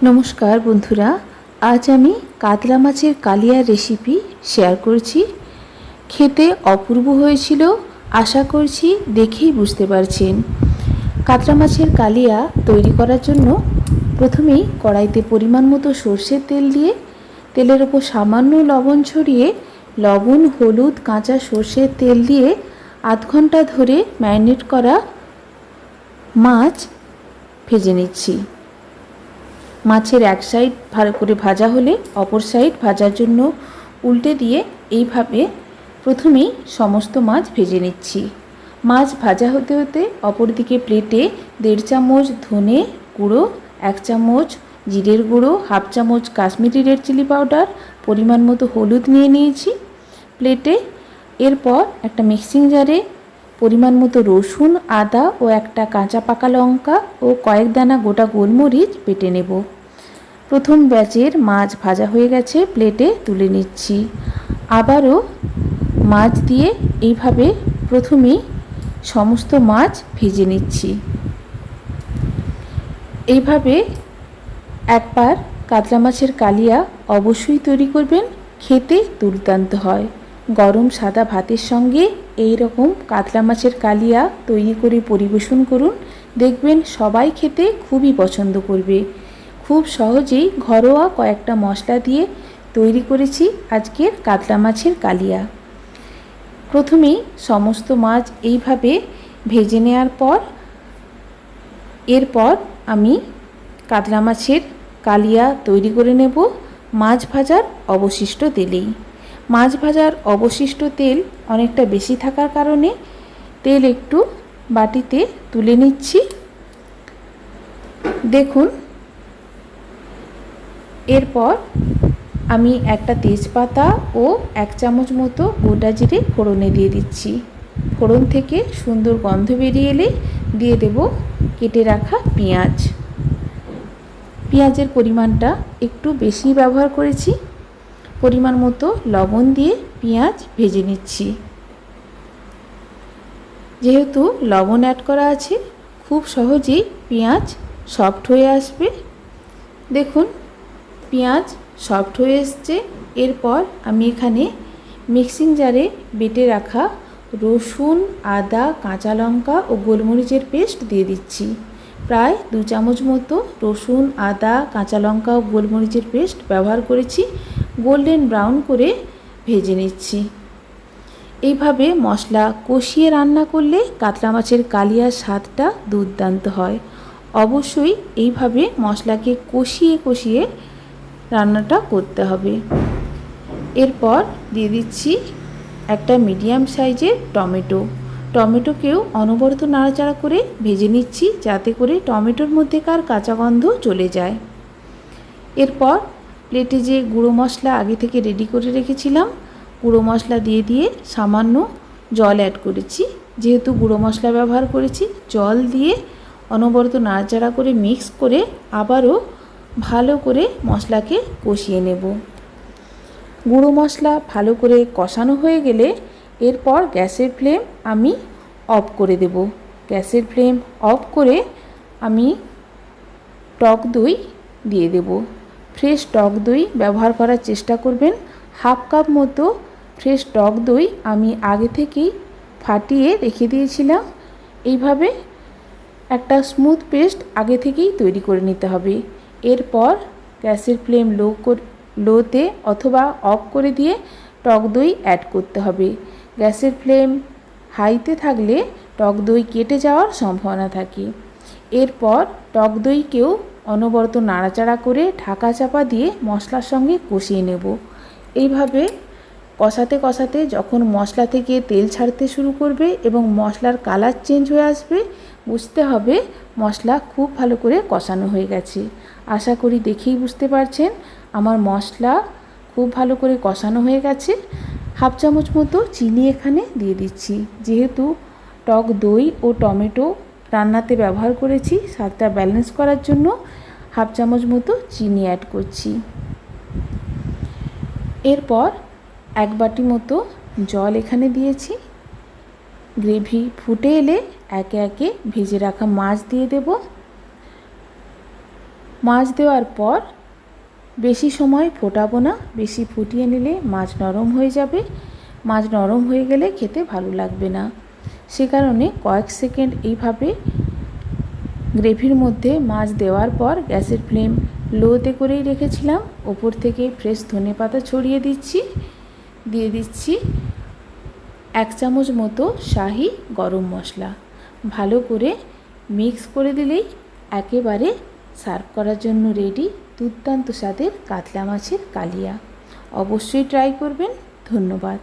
নমস্কার বন্ধুরা, আজ আমি কাতলা মাছের কালিয়ার রেসিপি শেয়ার করছি। খেতে অপূর্ব হয়েছিল, আশা করছি দেখেই বুঝতে পারছেন। কাতলা মাছের কালিয়া তৈরি করার জন্য প্রথমেই কড়াইতে পরিমাণ মতো সর্ষের তেল দিয়ে তেলের ওপর সামান্য লবণ ছড়িয়ে লবণ, হলুদ, কাঁচা সর্ষের তেল দিয়ে আধ ঘন্টা ধরে ম্যারিনেট করা মাছ ভেজে নিচ্ছি। মাছের এক সাইড ভালো করে ভাজা হলে অপর সাইড ভাজার জন্য উল্টে দিয়ে এইভাবে প্রথমেই সমস্ত মাছ ভেজে নিচ্ছি। মাছ ভাজা হতে হতে অপরদিকে প্লেটে 1.5 চামচ ধনে গুঁড়ো, 1 চামচ জিরের গুঁড়ো, 1/2 চামচ কাশ্মীরি রেড চিলি পাউডার, পরিমাণ মতো হলুদ নিয়ে নিয়েছি প্লেটে। এরপর একটা মিক্সিং জারে পরিমাণ মতো রসুন, আদা ও একটা কাঁচা পাকা লঙ্কা ও কয়েক দানা গোটা গোলমরিচ বেটে নেব। প্রথম ব্যাচের মাছ ভাজা হয়ে গেছে, প্লেটে তুলে নিচ্ছি। আবারও মাছ দিয়ে এইভাবে প্রথমেই সমস্ত মাছ ভেজে নিচ্ছি। এইভাবে একবার কাতলা মাছের কালিয়া অবশ্যই তৈরি করবেন, খেতে দুর্দান্ত হয়। গরম সাদা ভাতের সঙ্গে এই রকম কাতলা মাছের কালিয়া তৈরি করে পরিবেশন করুন, দেখবেন সবাই খেতে খুবই পছন্দ করবে। খুব সহজেই ঘরোয়া কয়েকটা মশলা দিয়ে তৈরি করেছি আজকের কাতলা মাছের কালিয়া। প্রথমেই সমস্ত মাছ এইভাবে ভেজে নেওয়ার পর এরপর আমি কাতলা মাছের কালিয়া তৈরি করে নেব মাছ ভাজার অবশিষ্ট তেলেই। মাছ ভাজার অবশিষ্ট তেল অনেকটা বেশি থাকার কারণে তেল একটু বাটিতে তুলে নিচ্ছি। দেখুন, এরপর আমি একটা তেজপাতা ও 1 চামচ মতো গোটা জিরে ফোড়নে দিয়ে দিচ্ছি। ফোড়ন থেকে সুন্দর গন্ধ বেরিয়ে এলে দিয়ে দেব কেটে রাখা পেঁয়াজ। পেঁয়াজের পরিমাণটা একটু বেশি ব্যবহার করেছি। পরিমাণ মতো লবণ দিয়ে পেঁয়াজ ভেজে নিচ্ছি। যেহেতু লবণ অ্যাড করা আছে, খুব সহজেই পেঁয়াজ সফট হয়ে আসবে। দেখুন, পেঁয়াজ সফট হয়ে এসছে। এরপর আমি এখানে মিক্সিং জারে বেটে রাখা রসুন, আদা, কাঁচা লঙ্কা ও গোলমরিচের পেস্ট দিয়ে দিচ্ছি। প্রায় 2 চামচ মতো রসুন, আদা, কাঁচা লঙ্কা ও গোলমরিচের পেস্ট ব্যবহার করেছি। গোল্ডেন ব্রাউন করে ভেজে নিচ্ছি। এইভাবে মশলা কষিয়ে রান্না করলে কাতলা মাছের কালিয়ার স্বাদটা দুর্দান্ত হয়। অবশ্যই এইভাবে মশলাকে কষিয়ে কষিয়ে রান্নাটা করতে হবে। এরপর দিয়ে দিচ্ছি একটা মিডিয়াম সাইজের টমেটোকেও অনবরত নাড়াচাড়া করে ভেজে নিচ্ছি, যাতে করে টমেটোর মধ্যেকার কাঁচা গন্ধ চলে যায়। এরপর প্লেটে যে গুঁড়ো মশলা আগে থেকে রেডি করে রেখেছিলাম, গুঁড়ো মশলা দিয়ে সামান্য জল অ্যাড করেছি। যেহেতু গুঁড়ো মশলা ব্যবহার করেছি, জল দিয়ে অনবরত নাড়াচাড়া করে মিক্স করে আবারও ভালো করে মশলাকে কষিয়ে নেব। গুঁড়ো মশলা ভালো করে কষানো হয়ে গেলে এরপর গ্যাসের ফ্লেম আমি অফ করে দেব। গ্যাসের ফ্লেম অফ করে আমি টক দই দিয়ে দেব। ফ্রেশ টক দই ব্যবহার করার চেষ্টা করবেন। 1/2 কাপ মতো ফ্রেশ টক দই আমি আগে থেকেই ফাটিয়ে রেখে দিয়েছিলাম। এইভাবে একটা স্মুথ পেস্ট আগে থেকেই তৈরি করে নিতে হবে। এরপর গ্যাসের ফ্লেম লোতে অথবা অফ করে দিয়ে টক দই অ্যাড করতে হবে। গ্যাসের ফ্লেম হাইতে থাকলে টক দই কেটে যাওয়ার সম্ভাবনা থাকে। এরপর টক দইকেও অনবরত নাড়াচাড়া করে ঢাকা চাপা দিয়ে মশলার সঙ্গে কষিয়ে নেব। এইভাবে কষাতে কষাতে যখন মশলা থেকে তেল ছাড়তে শুরু করবে এবং মশলার কালার চেঞ্জ হয়ে আসবে, বুঝতে হবে মশলা খুব ভালো করে কষানো হয়ে গেছে। আশা করি দেখেই বুঝতে পারছেন আমার মশলা খুব ভালো করে কষানো হয়ে গেছে। 1/2 চামচ মতো চিনি এখানে দিয়ে দিচ্ছি। যেহেতু টক দই ও টমেটো রান্নাতে ব্যবহার করেছি, স্বাদটা ব্যালেন্স করার জন্য 1/2 চামচ মতো চিনি অ্যাড করছি। এরপর 1 বাটি মতো জল এখানে দিয়েছি। গ্রেভি ফুটে এলে একে একে ভেজে রাখা মাছ দিয়ে দেব। মাছ দেওয়ার পর বেশি সময় ফোটাবো না, বেশি ফুটিয়ে নিলে মাছ নরম হয়ে যাবে। মাছ নরম হয়ে গেলে খেতে ভালো লাগবে না। সে কারণে কয়েক সেকেন্ড এইভাবে গ্রেভির মধ্যে মাছ দেওয়ার পর গ্যাসের ফ্লেম লোতে করেই রেখেছিলাম। ওপর থেকে ফ্রেশ ধনেপাতা ছড়িয়ে দিচ্ছি। দিয়ে দিচ্ছি 1 চামচ মতো শাহি গরম মশলা। ভালো করে মিক্স করে দিলেই একেবারে সার্ভ করার জন্য রেডি দুর্দান্ত স্বাদের কাতলা মাছের কালিয়া। অবশ্যই ট্রাই করবেন। ধন্যবাদ।